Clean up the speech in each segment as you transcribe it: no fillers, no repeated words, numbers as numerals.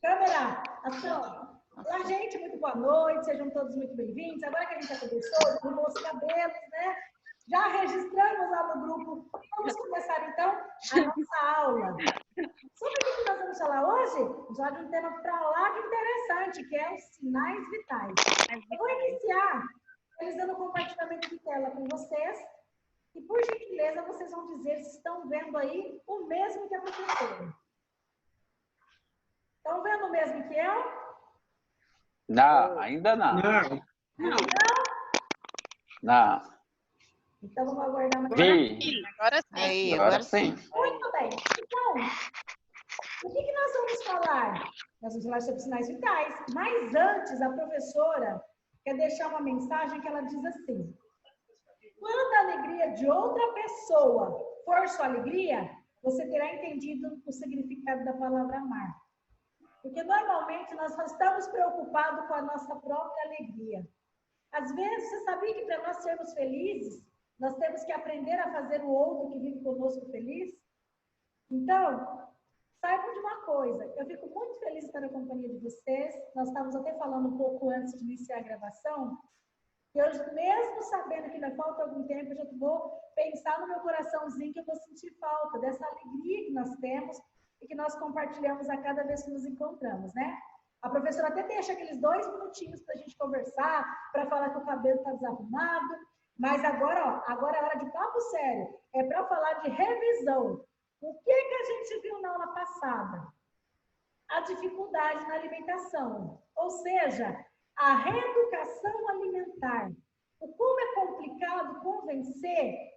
Câmera, ação. Olá, gente, muito boa noite, sejam todos muito bem-vindos. Agora que a gente já conversou, arrumou os cabelos, né? Já registramos lá no grupo. Vamos começar, então, a nossa aula. Sobre o que nós vamos falar hoje? Vamos falar de um tema para lá de interessante, que é os sinais vitais. Eu vou iniciar realizando o compartilhamento de tela com vocês. E, por gentileza, vocês vão dizer se estão vendo aí o mesmo que a professora. Estão vendo o mesmo que eu? Não, ainda não. Não. Então, vamos aguardar mais. Agora sim. Aí, Agora sim. Muito bem. Então, o que nós vamos falar? Nós vamos falar sobre sinais vitais. Mas antes, a professora quer deixar uma mensagem que ela diz assim: quando a alegria de outra pessoa for sua alegria, você terá entendido o significado da palavra amar. Porque normalmente nós só estamos preocupados com a nossa própria alegria. Às vezes, você sabia que para nós sermos felizes, nós temos que aprender a fazer o outro que vive conosco feliz? Então, saibam de uma coisa, eu fico muito feliz de estar na companhia de vocês. Nós estávamos até falando um pouco antes de iniciar a gravação. Eu, mesmo sabendo que ainda falta algum tempo, eu já vou pensar no meu coraçãozinho que eu vou sentir falta dessa alegria que nós temos e que nós compartilhamos a cada vez que nos encontramos, né? A professora até deixa aqueles 2 minutinhos para a gente conversar, para falar que o cabelo está desarrumado, mas agora, ó, agora é hora de papo sério, é para falar de revisão. O que a gente viu na aula passada? A dificuldade na alimentação, ou seja, a reeducação alimentar. O como é complicado convencer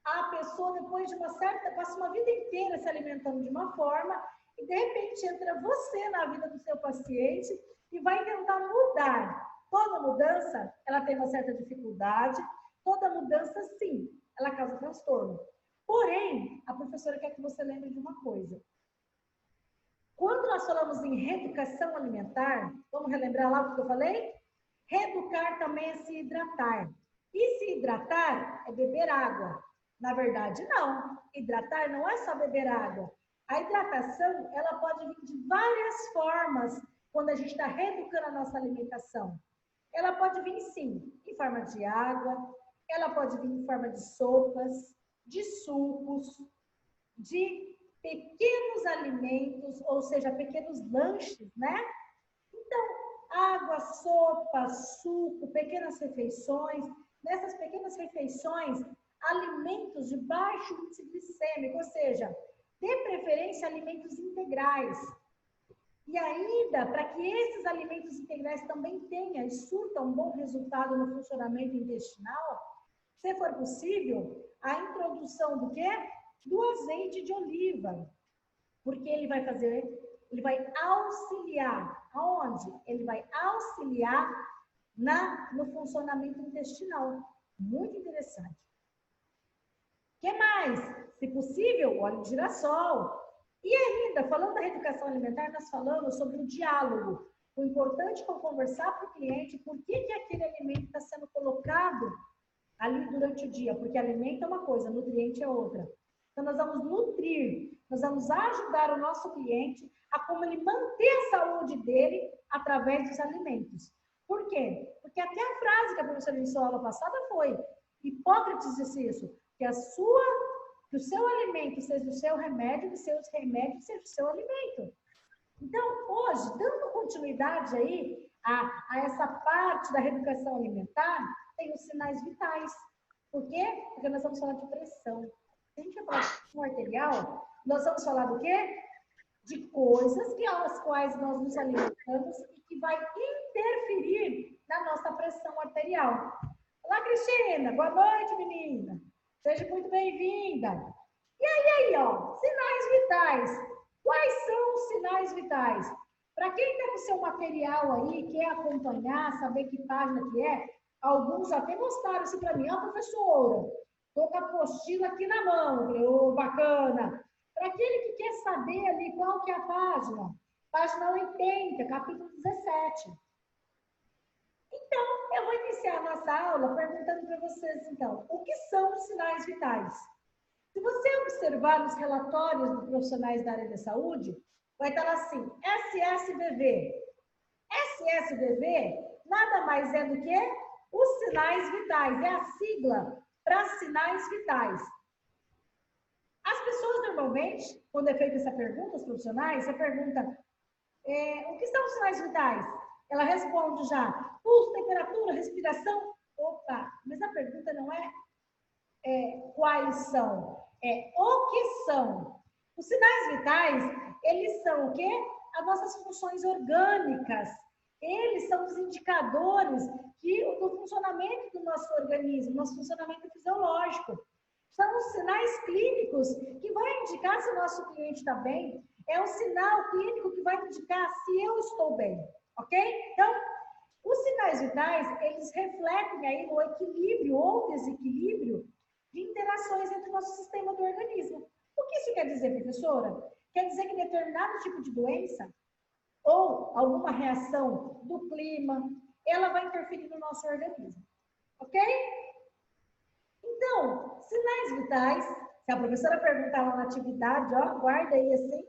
a pessoa, depois de passa uma vida inteira se alimentando de uma forma, e de repente entra você na vida do seu paciente e vai tentar mudar. Toda mudança, ela tem uma certa dificuldade, toda mudança, sim, ela causa transtorno. Porém, a professora quer que você lembre de uma coisa. Quando nós falamos em reeducação alimentar, vamos relembrar lá o que eu falei? Reeducar também é se hidratar. E se hidratar é beber água. Na verdade, não. Hidratar não é só beber água. A hidratação, ela pode vir de várias formas quando a gente está reeducando a nossa alimentação. Ela pode vir, sim, em forma de água, ela pode vir em forma de sopas, de sucos, de pequenos alimentos, ou seja, pequenos lanches, né? Então, água, sopa, suco, pequenas refeições. Nessas pequenas refeições, alimentos de baixo índice glicêmico, ou seja, de preferência alimentos integrais. E ainda, para que esses alimentos integrais também tenham e surtam um bom resultado no funcionamento intestinal, se for possível, a introdução do quê? Do azeite de oliva. Porque ele vai auxiliar. Aonde? Ele vai auxiliar no funcionamento intestinal. Muito interessante. O que mais? Se possível, óleo de girassol. E ainda, falando da reeducação alimentar, nós falamos sobre o diálogo. O importante é conversar com o cliente por que aquele alimento está sendo colocado ali durante o dia. Porque alimento é uma coisa, nutriente é outra. Então, nós vamos nutrir, nós vamos ajudar o nosso cliente a como ele manter a saúde dele através dos alimentos. Por quê? Porque até a frase que a professora disse na aula passada foi: Hipócrates disse isso, que o seu alimento seja o seu remédio, que seus remédios sejam o seu alimento. Então, hoje, dando continuidade aí a essa parte da reeducação alimentar, tem os sinais vitais. Por quê? Porque nós vamos falar de pressão. Se a gente vai falar de pressão arterial, nós vamos falar do quê? De coisas às quais nós nos alimentamos e que vai interferir na nossa pressão arterial. Olá, Cristina. Boa noite, menina. Seja muito bem-vinda. E aí, ó, sinais vitais. Quais são os sinais vitais? Para quem está com seu material aí, quer acompanhar, saber que página que é, alguns até mostraram isso para mim. Ó, professora, estou com a apostila aqui na mão. Eu falei, ô, bacana. Para aquele que quer saber ali qual que é a página 80, capítulo 17. Então, eu vou iniciar a nossa aula perguntando para vocês, então, o que são os sinais vitais? Se você observar nos relatórios dos profissionais da área da saúde, vai estar assim, SSVV. SSVV nada mais é do que os sinais vitais, é a sigla para sinais vitais. As pessoas normalmente, quando é feita essa pergunta, os profissionais, você pergunta, o que são os sinais vitais? Ela responde já, pulso, temperatura, respiração. Opa, mas a pergunta não é quais são, é o que são. Os sinais vitais, eles são o quê? As nossas funções orgânicas. Eles são os indicadores do funcionamento do nosso organismo, nosso funcionamento fisiológico. São os sinais clínicos que vão indicar se o nosso cliente está bem. É o sinal clínico que vai indicar se eu estou bem, ok? Então, os sinais vitais, eles refletem aí o equilíbrio ou desequilíbrio de interações entre o nosso sistema do organismo. O que isso quer dizer, professora? Quer dizer que determinado tipo de doença ou alguma reação do clima, ela vai interferir no nosso organismo, ok? Então, sinais vitais, se a professora perguntar lá na atividade, ó, guarda aí assim,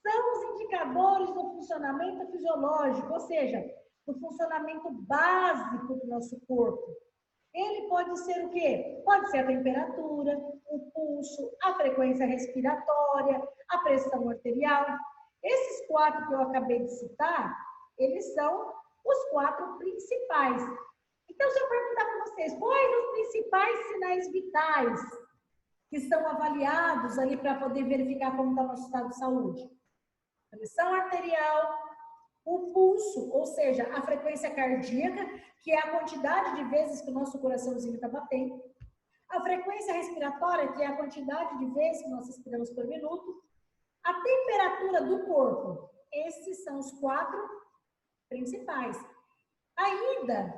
são os indicadores do funcionamento fisiológico, ou seja, do funcionamento básico do nosso corpo. Ele pode ser o quê? Pode ser a temperatura, o pulso, a frequência respiratória, a pressão arterial. Esses 4 que eu acabei de citar, eles são os 4 principais. Então, se eu perguntar para vocês, quais os principais sinais vitais que são avaliados ali para poder verificar como está o nosso estado de saúde? Pressão arterial, o pulso, ou seja, a frequência cardíaca, que é a quantidade de vezes que o nosso coraçãozinho está batendo. A frequência respiratória, que é a quantidade de vezes que nós respiramos por minuto. A temperatura do corpo. Esses são os 4 principais. Ainda,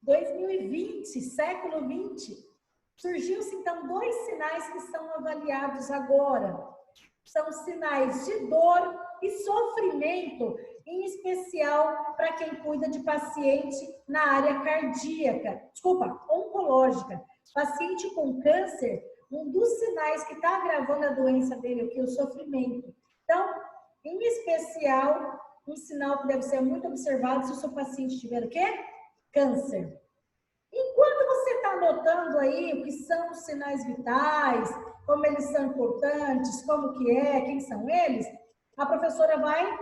2020, século 20, surgiu-se então 2 sinais que são avaliados agora. São sinais de dor e sofrimento, em especial para quem cuida de paciente na área cardíaca, oncológica. Paciente com câncer, um dos sinais que está agravando a doença dele é o sofrimento. Então, em especial, um sinal que deve ser muito observado se o seu paciente tiver o quê? Câncer. Enquanto você está anotando aí o que são os sinais vitais, como eles são importantes, como que quem são eles, a professora vai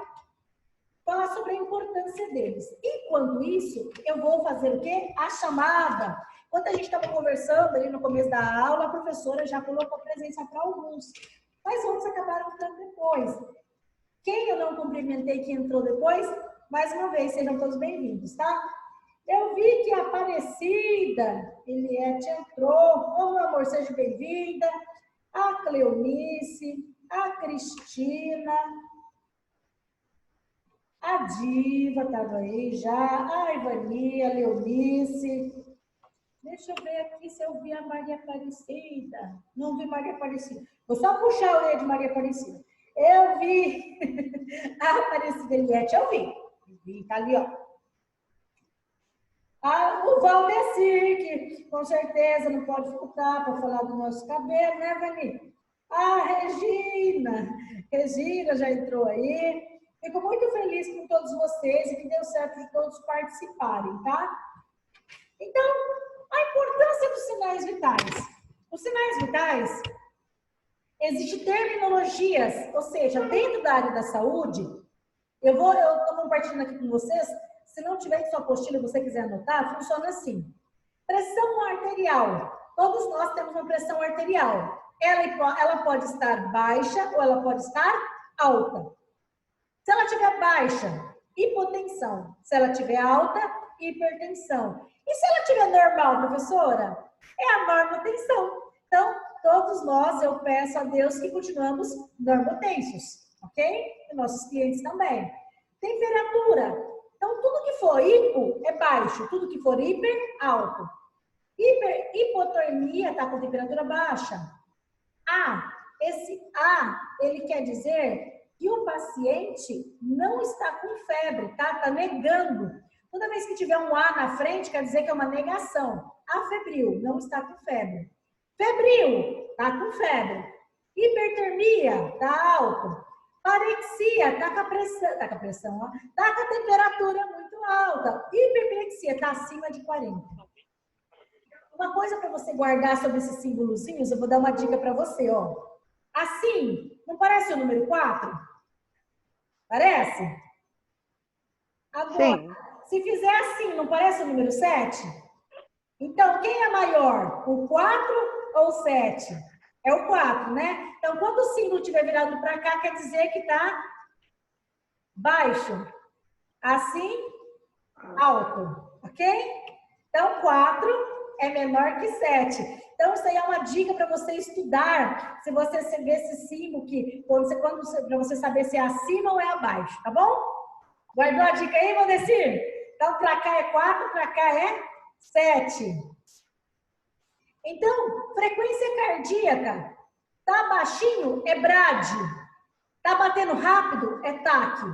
falar sobre a importância deles. Enquanto isso, eu vou fazer o quê? A chamada. Enquanto a gente estava conversando ali no começo da aula, a professora já colocou presença para alguns, mas outros acabaram entrando depois. Quem eu não cumprimentei que entrou depois, mais uma vez, sejam todos bem-vindos, tá? Eu vi que a Aparecida, Eliette entrou. Ô, meu amor, seja bem-vinda. A Cleonice, a Cristina, a Diva estava aí já, a Ivania, a Leonice. Deixa eu ver aqui se eu vi a Maria Aparecida. Não vi Maria Aparecida. Vou só puxar a orelha de Maria Aparecida. Eu vi a Aparecida Eliette, eu vi. Tá ali, ó. O Valdecir, que com certeza não pode faltar para falar do nosso cabelo, né, Vani? A Regina já entrou aí. Fico muito feliz com todos vocês e que deu certo de todos participarem, tá? Então, a importância dos sinais vitais. Os sinais vitais, existem terminologias, ou seja, dentro da área da saúde, eu estou compartilhando aqui com vocês. Se não tiver em sua apostila e você quiser anotar, funciona assim. Pressão arterial. Todos nós temos uma pressão arterial. Ela pode estar baixa ou ela pode estar alta. Se ela estiver baixa, hipotensão. Se ela estiver alta, hipertensão. E se ela estiver normal, professora? É a normotensão. Então, todos nós, eu peço a Deus que continuamos normotensos, ok? E nossos clientes também. Temperatura. Então, tudo que for hipo é baixo, tudo que for hiper, alto. Hipotermia está com temperatura baixa. Esse A, ele quer dizer que o paciente não está com febre, tá? Está negando. Toda vez que tiver um A na frente, quer dizer que é uma negação. Afebril, não está com febre. Febril, está com febre. Hipertermia, está alto. Parexia, tá com a pressão, ó, tá com a temperatura muito alta. Hiperplexia, tá acima de 40. Uma coisa para você guardar sobre esses símbolozinhos, eu vou dar uma dica para você, ó. Assim, não parece o número 4? Parece? Agora, Sim. se fizer assim, não parece o número 7? Então, quem é maior? O 4 ou o 7? É o 4, né? Então, quando o símbolo estiver virado para cá, quer dizer que está baixo. Assim, alto. Ok? Então, 4 é menor que 7. Então, isso aí é uma dica para você estudar, se você ver esse símbolo, para você saber se é acima ou é abaixo, tá bom? Guardou a dica aí, Valdecir? Então, para cá é 4, para cá é 7. Então, frequência cardíaca. Tá baixinho é brade. Tá batendo rápido é taque.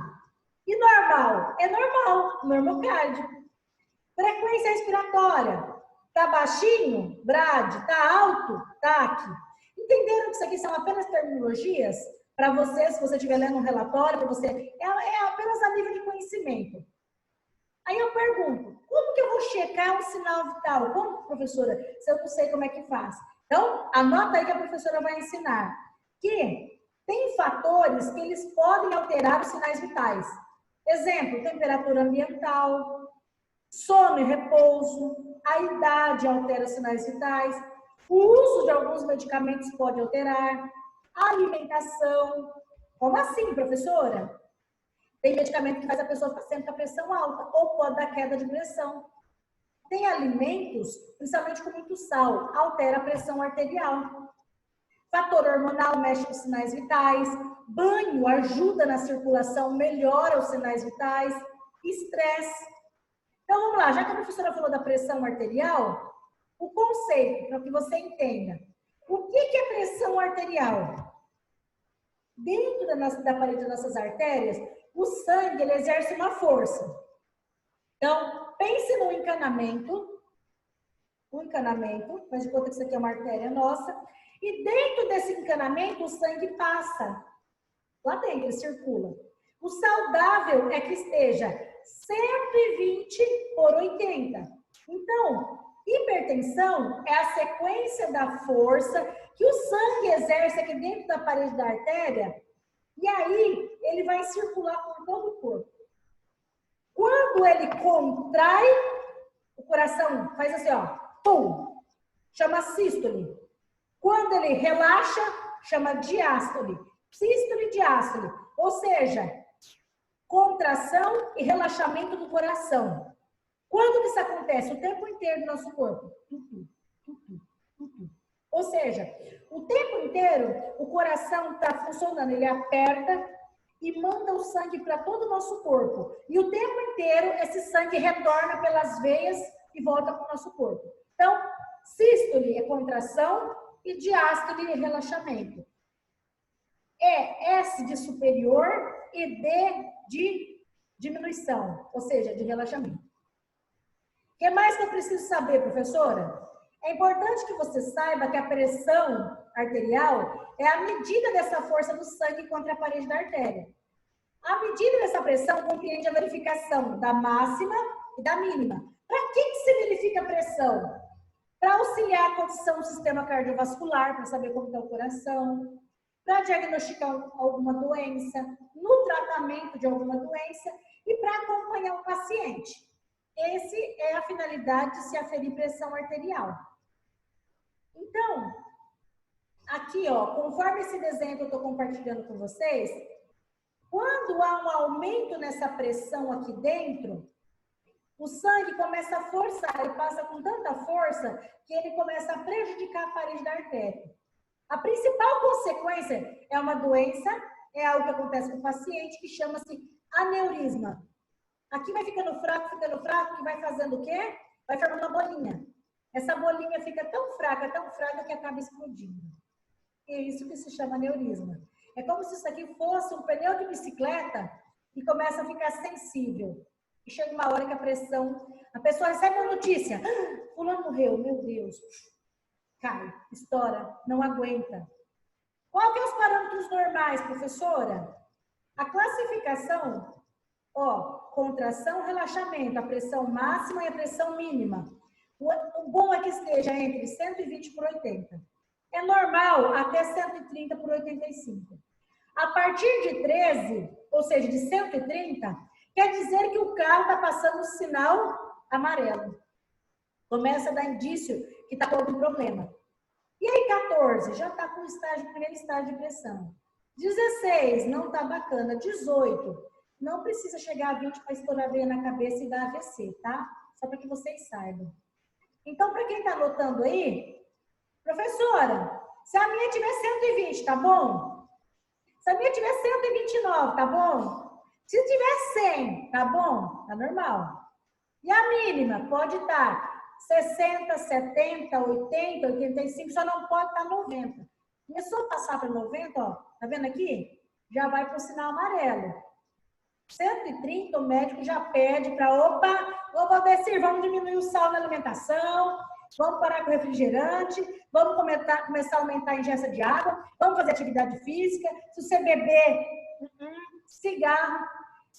E normal? É normal, normocárdio. Frequência respiratória. Tá baixinho? Brade. Tá alto? TAC. Entenderam que isso aqui são apenas terminologias? Para você, se você estiver lendo um relatório, para você, é apenas a nível de conhecimento. Aí eu pergunto, como que eu vou checar um sinal vital? Como, professora, se eu não sei como é que faz? Então, anota aí que a professora vai ensinar. Que tem fatores que eles podem alterar os sinais vitais. Exemplo, temperatura ambiental, sono e repouso, a idade altera os sinais vitais, o uso de alguns medicamentos pode alterar, a alimentação. Como assim, professora? Tem medicamento que faz a pessoa ficar sempre com a pressão alta, ou pode dar queda de pressão. Tem alimentos, principalmente com muito sal, altera a pressão arterial. Fator hormonal mexe com os sinais vitais. Banho ajuda na circulação, melhora os sinais vitais. Estresse. Então, vamos lá. Já que a professora falou da pressão arterial, o conceito, para que você entenda. O que é pressão arterial? Dentro da parede das nossas artérias, o sangue ele exerce uma força. Então, pense no encanamento. Um encanamento, faz de conta que isso aqui é uma artéria nossa. E dentro desse encanamento, o sangue passa. Lá dentro, ele circula. O saudável é que esteja 120/80. Então, hipertensão é a sequência da força que o sangue exerce aqui dentro da parede da artéria. E aí, ele vai circular por todo o corpo. Quando ele contrai, o coração faz assim, ó, pum, chama sístole. Quando ele relaxa, chama diástole. Sístole e diástole. Ou seja, contração e relaxamento do coração. Quando que isso acontece? O tempo inteiro no nosso corpo. Ou seja, o tempo inteiro o coração está funcionando, ele aperta e manda o sangue para todo o nosso corpo. E o tempo inteiro esse sangue retorna pelas veias e volta para o nosso corpo. Então, sístole é contração e diástole é relaxamento. É S de superior e D de diminuição, ou seja, de relaxamento. O que mais que eu preciso saber, professora? É importante que você saiba que a pressão arterial é a medida dessa força do sangue contra a parede da artéria. A medida dessa pressão compreende a verificação da máxima e da mínima. Para que se verifica a pressão? Para auxiliar a condição do sistema cardiovascular, para saber como está o coração, para diagnosticar alguma doença, no tratamento de alguma doença e para acompanhar o paciente. Essa é a finalidade de se aferir pressão arterial. Então, aqui, ó, conforme esse desenho que eu estou compartilhando com vocês, quando há um aumento nessa pressão aqui dentro, o sangue começa a forçar, ele passa com tanta força que ele começa a prejudicar a parede da artéria. A principal consequência é uma doença, é algo que acontece com o paciente, que chama-se aneurisma. Aqui vai ficando fraco, que vai fazendo o quê? Vai formando uma bolinha. Essa bolinha fica tão fraca que acaba explodindo. E é isso que se chama aneurisma. É como se isso aqui fosse um pneu de bicicleta e começa a ficar sensível. E chega uma hora que a pressão... A pessoa recebe uma notícia. Ah, fulano morreu, meu Deus. Cai, estoura, não aguenta. Qual que é os parâmetros normais, professora? A classificação, ó, contração, relaxamento, a pressão máxima e a pressão mínima. O bom é que esteja entre 120 por 80. É normal até 130 por 85. A partir de 13, ou seja, de 130, quer dizer que o carro está passando o sinal amarelo. Começa a dar indício que está com algum problema. E aí, 14, já está com o primeiro estágio de pressão. 16, não está bacana. 18, não precisa chegar a 20 para estourar a veia na cabeça e dar AVC, tá? Só para que vocês saibam. Então, para quem está anotando aí, professora, se a minha tiver 120, tá bom? Se a minha tiver 129, tá bom? Se tiver 100, tá bom? Tá normal. E a mínima pode estar 60, 70, 80, 85, só não pode estar 90. Começou a passar para 90, ó, tá vendo aqui? Já vai para o sinal amarelo. 130, o médico já pede para, opa, ô Valdecir, vamos diminuir o sal na alimentação, vamos parar com o refrigerante, vamos começar a aumentar a ingesta de água, vamos fazer atividade física, se você beber cigarro.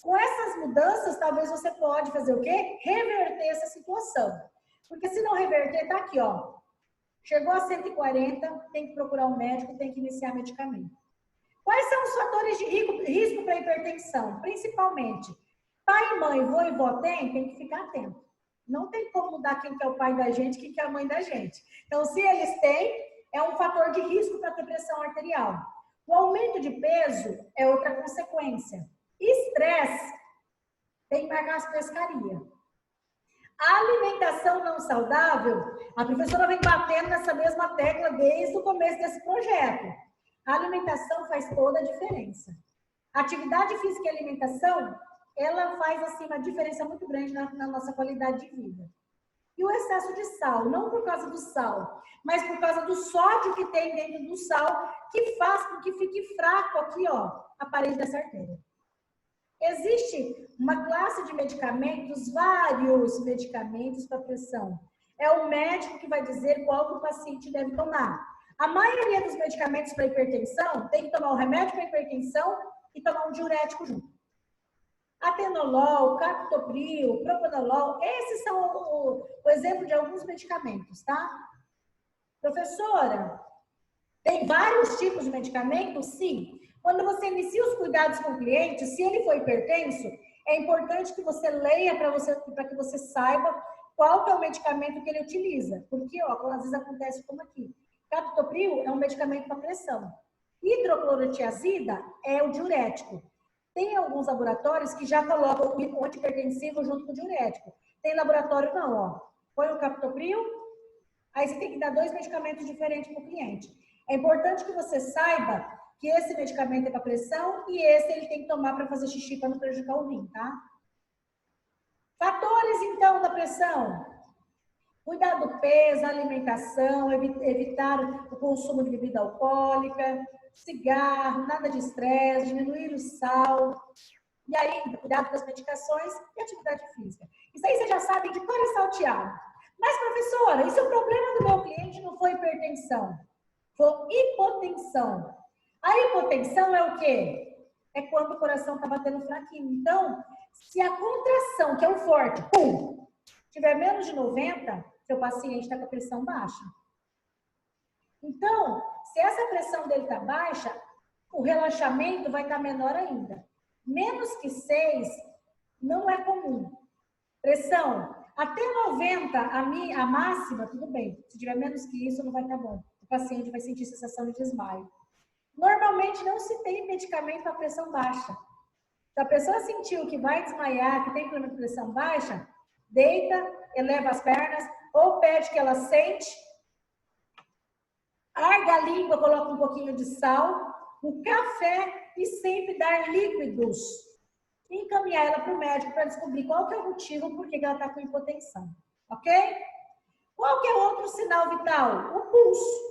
Com essas mudanças, talvez você pode fazer o quê? Reverter essa situação. Porque se não reverter, tá aqui, ó. Chegou a 140, tem que procurar um médico, tem que iniciar medicamento. Quais são os fatores de risco para hipertensão? Principalmente, pai, mãe, vô e vó tem que ficar atento. Não tem como mudar quem que é o pai da gente, quem que é a mãe da gente. Então, se eles têm, é um fator de risco para ter pressão arterial. O aumento de peso é outra consequência. Estresse tem que marcar as pescarias. A alimentação não saudável, a professora vem batendo nessa mesma tecla desde o começo desse projeto. A alimentação faz toda a diferença. A atividade física e alimentação, ela faz assim, uma diferença muito grande na nossa qualidade de vida. E o excesso de sal, não por causa do sal, mas por causa do sódio que tem dentro do sal, que faz com que fique fraco aqui, ó, a parede dessa artéria. Existe uma classe de medicamentos, vários medicamentos para pressão. É o médico que vai dizer qual que o paciente deve tomar. A maioria dos medicamentos para hipertensão tem que tomar um remédio para hipertensão e tomar um diurético junto. Atenolol, captopril, propanolol, esses são o exemplo de alguns medicamentos, tá? Professora, tem vários tipos de medicamentos? Sim. Quando você inicia os cuidados com o cliente, se ele for hipertenso, é importante que você leia para que você saiba qual que é o medicamento que ele utiliza. Porque, ó, às vezes acontece como aqui. Captopril é um medicamento para pressão. Hidroclorotiazida é o diurético. Tem alguns laboratórios que já colocam o antihipertensivo junto com o diurético. Tem laboratório não, ó. Põe o captopril, aí você tem que dar 2 medicamentos diferentes para o cliente. É importante que você saiba que esse medicamento é para pressão e esse ele tem que tomar para fazer xixi para não prejudicar o rim, tá? Fatores, então, da pressão. Cuidar do peso, alimentação, evitar o consumo de bebida alcoólica, cigarro, nada de estresse, diminuir o sal. E aí, cuidado com as medicações e atividade física. Isso aí você já sabe de cor e salteado. Mas, professora, e se o problema do meu cliente não foi hipertensão? Foi hipotensão. A hipotensão é o quê? É quando o coração está batendo fraquinho. Então, se a contração, que é o forte, pum, tiver menos de 90, seu paciente está com a pressão baixa. Então, se essa pressão dele está baixa, o relaxamento vai estar menor ainda. Menos que 6 não é comum. Pressão, até 90, a máxima, tudo bem. Se tiver menos que isso, não vai estar bom. O paciente vai sentir sensação de desmaio. Normalmente não se tem medicamento para pressão baixa. Se a pessoa sentiu que vai desmaiar, que tem problema de pressão baixa, deita, eleva as pernas, ou pede que ela sente, arga a língua, coloca um pouquinho de sal, o café e sempre dar líquidos. E encaminhar ela para o médico para descobrir qual que é o motivo por que ela está com hipotensão. Ok? Qual que é outro sinal vital? O pulso.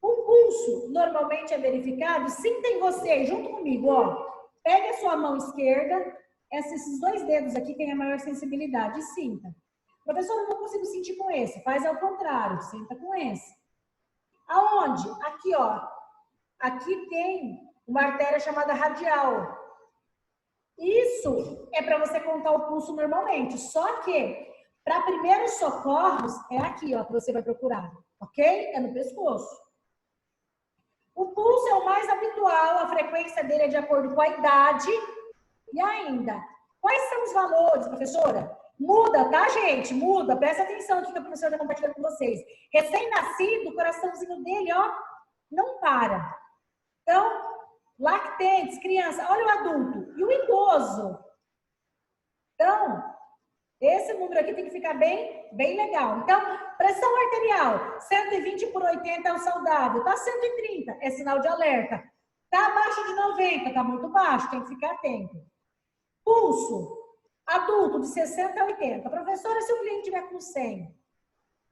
O pulso normalmente é verificado, sinta em você, junto comigo, ó. Pegue a sua mão esquerda, esses 2 dedos aqui têm a maior sensibilidade, e sinta. Professor, eu não consigo sentir com esse. Faz ao contrário, sinta com esse. Aonde? Aqui, ó. Aqui tem uma artéria chamada radial. Isso é para você contar o pulso normalmente. Só que, para primeiros socorros, é aqui, ó, que você vai procurar. Ok? É no pescoço. O pulso é o mais habitual, a frequência dele é de acordo com a idade. E ainda, quais são os valores, professora? Muda, tá, gente? Muda. Presta atenção aqui que a professora está compartilhando com vocês. Recém-nascido, o coraçãozinho dele, ó, não para. Então, lactentes, criança, olha o adulto. E o idoso? Então, esse número aqui tem que ficar bem legal. Então, pressão arterial, 120/80 é o saudável. Tá 130, é sinal de alerta. Tá abaixo de 90, tá muito baixo, tem que ficar atento. Pulso, adulto de 60 a 80. Professora, se o cliente tiver com 100,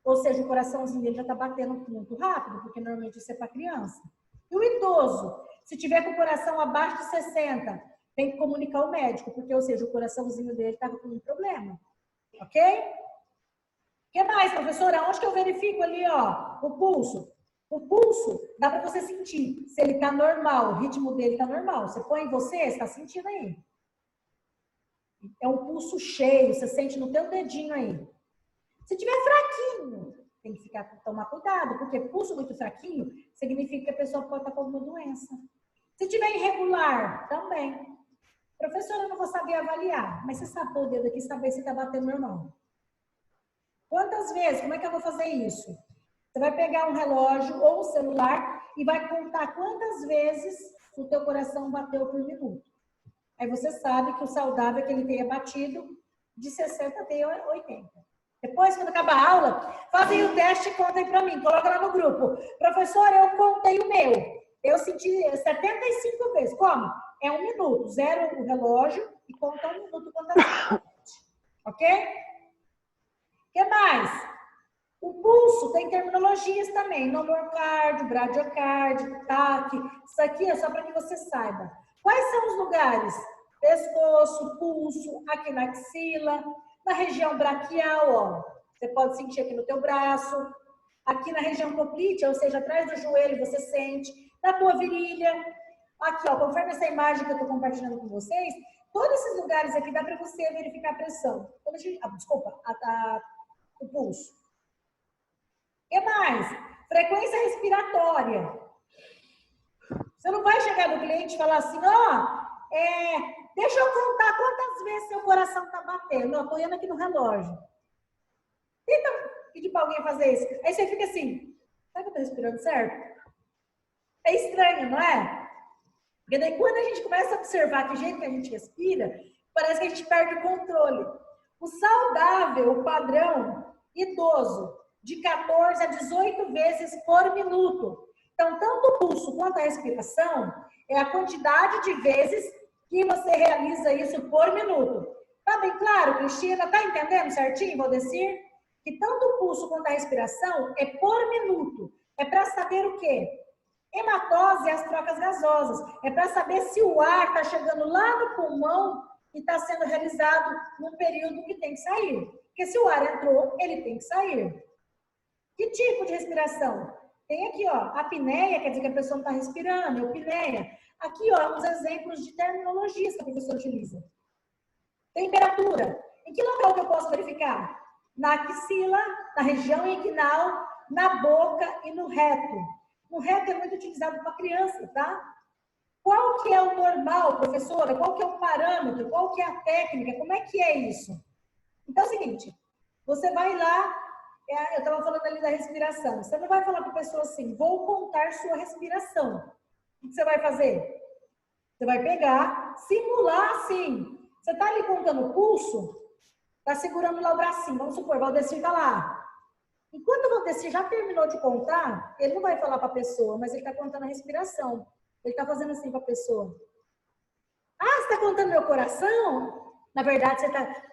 ou seja, o coraçãozinho dele já está batendo muito rápido, porque normalmente isso é para criança. E o idoso, se tiver com o coração abaixo de 60, tem que comunicar ao médico, porque, ou seja, o coraçãozinho dele estava com um problema. Ok? O que mais, professora? Onde que eu verifico ali, ó, o pulso? O pulso, dá para você sentir se ele está normal, o ritmo dele está normal. Você põe em você está sentindo aí. É um pulso cheio, você sente no teu dedinho aí. Se tiver fraquinho, tem que tomar cuidado, porque pulso muito fraquinho significa que a pessoa pode estar com alguma doença. Se tiver irregular, também. Professora, eu não vou saber avaliar, mas você sabe pôr o dedo aqui e saber se está batendo ou não. Quantas vezes? Como é que eu vou fazer isso? Você vai pegar um relógio ou um celular e vai contar quantas vezes o teu coração bateu por minuto. Aí você sabe que o saudável é que ele tenha batido de 60 até 80. Depois, quando acabar a aula, fazem o teste e contem para mim. Coloca lá no grupo. Professora, eu contei o meu. Eu senti 75 vezes. Como? É 1 minuto. Zero o relógio e conta 1 minuto quantas vezes. Ok? O que mais? O pulso tem terminologias também. Nomocárdio, bradiocárdio, TAC. Isso aqui é só para que você saiba. Quais são os lugares? Pescoço, pulso, aqui na axila, na região braquial, ó. Você pode sentir aqui no teu braço, aqui na região poplítea, ou seja, atrás do joelho você sente, na tua virilha. Aqui, ó, conforme essa imagem que eu estou compartilhando com vocês, todos esses lugares aqui dá para você verificar a pressão. O pulso. O que mais? Frequência respiratória. Você não vai chegar no cliente e falar assim, ó, deixa eu contar quantas vezes seu coração está batendo. Eu tô olhando aqui no relógio. Tenta pedir para alguém fazer isso. Aí você fica assim, será que eu tô respirando certo? É estranho, não é? Porque daí quando a gente começa a observar que jeito que a gente respira, parece que a gente perde o controle. O saudável, o padrão idoso, de 14 a 18 vezes por minuto. Então, tanto o pulso quanto a respiração é a quantidade de vezes que você realiza isso por minuto. Tá bem claro, Cristina? Tá entendendo certinho, Valdecir? Que tanto o pulso quanto a respiração é por minuto. É para saber o quê? Hematose e as trocas gasosas. É para saber se o ar está chegando lá no pulmão e está sendo realizado num período que tem que sair. Porque se o ar entrou, ele tem que sair. Que tipo de respiração? Tem aqui, ó, apneia, quer dizer que a pessoa não está respirando, eupneia. Aqui, ó, uns exemplos de terminologias que a professora utiliza. Temperatura. Em que local que eu posso verificar? Na axila, na região inguinal, na boca e no reto. O reto é muito utilizado para criança, tá? Qual que é o normal, professora? Qual que é o parâmetro? Qual que é a técnica? Como é que é isso? Então é o seguinte, você vai lá, eu estava falando ali da respiração. Você não vai falar para a pessoa assim, vou contar sua respiração. O que você vai fazer? Você vai pegar, simular assim. Você está ali contando o pulso, está segurando lá o bracinho. Vamos supor, o Valdecir está lá. Enquanto o Valdecir já terminou de contar, ele não vai falar para a pessoa, mas ele está contando a respiração. Ele está fazendo assim para a pessoa. Ah, você está contando meu coração? Na verdade,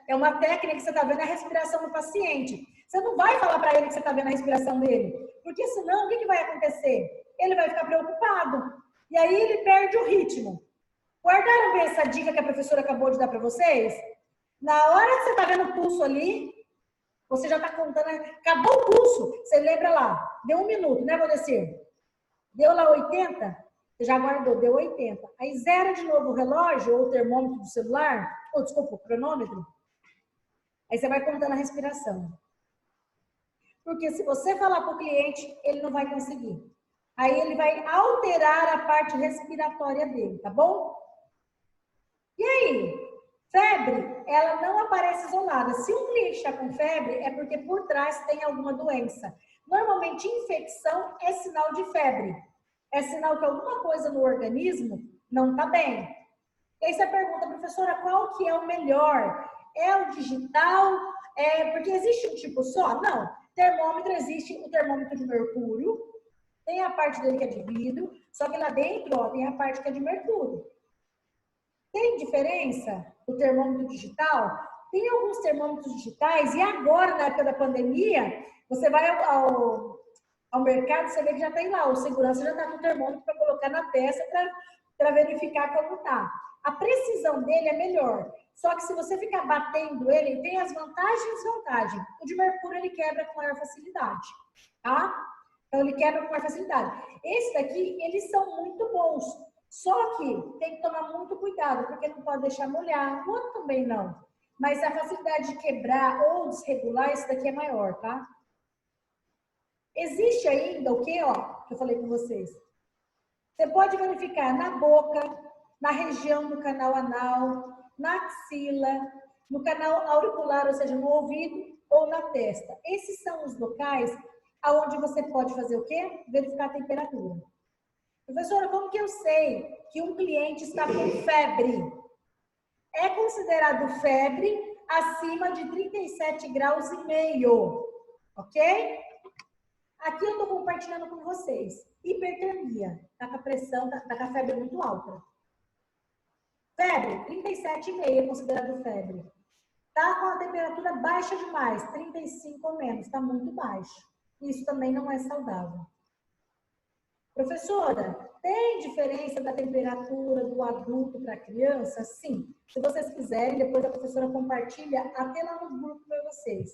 é uma técnica que você está vendo a respiração do paciente. Você não vai falar para ele que você está vendo a respiração dele. Porque senão, o que vai acontecer? Ele vai ficar preocupado. E aí ele perde o ritmo. Guardaram bem essa dica que a professora acabou de dar para vocês? Na hora que você está vendo o pulso ali, você já está contando, acabou o pulso, você lembra lá, deu 1 minuto, né, Valdecir? Deu lá 80, Você já guardou, deu 80. Aí zera de novo o relógio ou o termômetro do celular, ou desculpa, o cronômetro. Aí você vai contando a respiração. Porque se você falar para o cliente, ele não vai conseguir. Aí ele vai alterar a parte respiratória dele, tá bom? E aí? Febre, ela não aparece isolada. Se um cliente está com febre, é porque por trás tem alguma doença. Normalmente, infecção é sinal de febre. É sinal que alguma coisa no organismo não está bem. E aí você pergunta, professora, qual que é o melhor? É o digital? Porque existe um tipo só? Não. Termômetro, existe o termômetro de mercúrio. Tem a parte dele que é de vidro, só que lá dentro, ó, tem a parte que é de mercúrio. Tem diferença o termômetro digital? Tem alguns termômetros digitais, e agora, na época da pandemia, você vai ao mercado, você vê que já tem lá, o segurança já está com o termômetro para colocar na testa para verificar como está. A precisão dele é melhor. Só que se você ficar batendo ele tem as vantagens e desvantagens. O de mercúrio, ele quebra com maior facilidade, tá? Então, ele quebra com maior facilidade. Esse daqui, eles são muito bons. Só que tem que tomar muito cuidado, porque não pode deixar molhar. O outro também não. Mas a facilidade de quebrar ou desregular, esse daqui é maior, tá? Existe ainda o que, ó, que eu falei com vocês. Você pode verificar na boca, na região do canal anal, na axila, no canal auricular, ou seja, no ouvido ou na testa. Esses são os locais aonde você pode fazer o quê? Verificar a temperatura. Professora, como que eu sei que um cliente está com febre? É considerado febre acima de 37 graus e meio, ok? Aqui eu estou compartilhando com vocês. Hipertermia, está com a pressão, está com a febre muito alta. Febre, 37,5 é considerado febre. Está com a temperatura baixa demais, 35 ou menos, está muito baixo. Isso também não é saudável. Professora, tem diferença da temperatura do adulto para a criança? Sim. Se vocês quiserem, depois a professora compartilha até lá no grupo para vocês.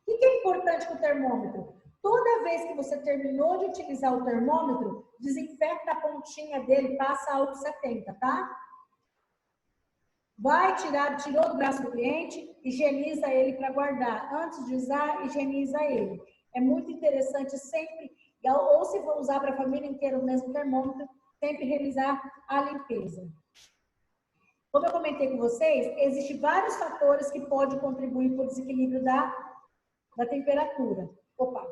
O que é importante com o termômetro? Toda vez que você terminou de utilizar o termômetro, desinfecta a pontinha dele, passa álcool 70, tá? Vai tirou do braço do cliente, higieniza ele para guardar. Antes de usar, higieniza ele. É muito interessante sempre, ou se for usar para a família inteira o mesmo termômetro, sempre realizar a limpeza. Como eu comentei com vocês, existem vários fatores que podem contribuir para o desequilíbrio da temperatura. Opa!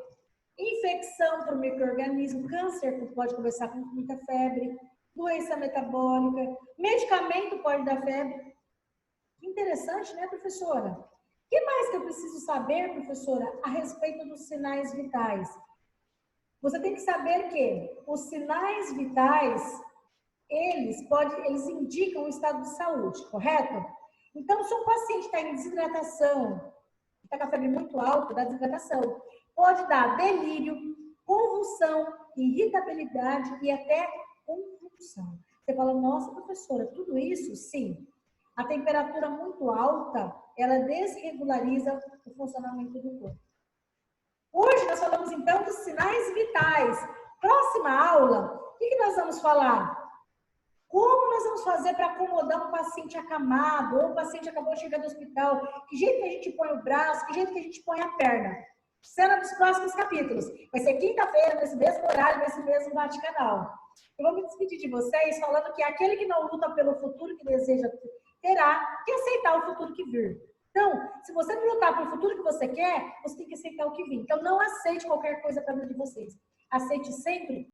Infecção por micro-organismo, câncer pode começar com muita febre, doença metabólica, medicamento pode dar febre. Que interessante, né, professora? O que mais que eu preciso saber, professora, a respeito dos sinais vitais? Você tem que saber que os sinais vitais, eles indicam o estado de saúde, correto? Então, se um paciente está em desidratação, está com a febre muito alta, dá desidratação, pode dar delírio, convulsão, irritabilidade e até convulsão. Você fala, nossa, professora, tudo isso? Sim. A temperatura muito alta, ela desregulariza o funcionamento do corpo. Hoje nós falamos então dos sinais vitais. Próxima aula, o que nós vamos falar? Como nós vamos fazer para acomodar um paciente acamado, ou um paciente acabou de chegar do hospital? Que jeito que a gente põe o braço, que jeito que a gente põe a perna? Cena dos próximos capítulos. Vai ser quinta-feira, nesse mesmo horário, nesse mesmo bate-canal. Eu vou me despedir de vocês falando que aquele que não luta pelo futuro que deseja terá que aceitar o futuro que vir. Então, se você não lutar pelo futuro que você quer, você tem que aceitar o que vir. Então, não aceite qualquer coisa para a vida de vocês. Aceite sempre